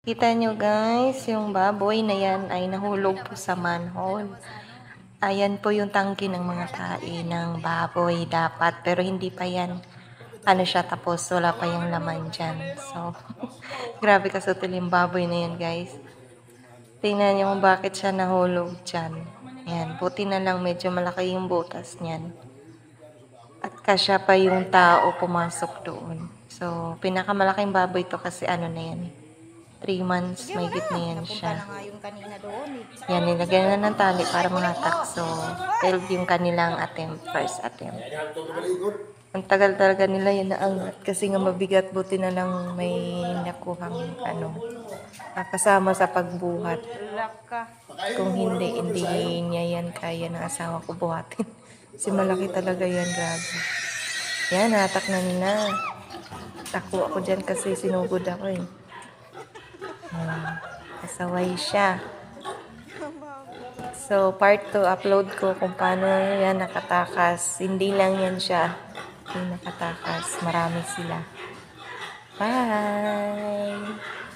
Kita nyo guys, yung baboy na yan ay nahulog po sa manhole. Ayan po yung tangki ng mga tae ng baboy dapat. Pero hindi pa yan. Ano siya tapos, wala pa yung laman dyan. So, grabe kasutil yung baboy na yan guys. Tingnan nyo kung bakit siya nahulog dyan. Ayan, buti na lang medyo malaki yung butas niyan. At kasya pa yung tao pumasok doon. So, pinakamalaking baboy to kasi ano na yan. 3 months, may na yan siya. Yan, nilagyan na ng tali para mahatak. So, failed yung kanilang attempt, first attempt. Ang tagal talaga nila yun naangat kasi nga mabigat, buti na lang may nakuhang kasama sa pagbuhat. Kung hindi niya yan kaya ng asawa ko buhatin. Kasi malaki talaga yan, grabe. Yan, natak na nila. Tako ako dyan kasi sinugod ako eh. Kasaway siya. So, part 2, upload ko kung paano yan nakatakas. Hindi lang yan siya yung nakatakas. Marami sila. Bye!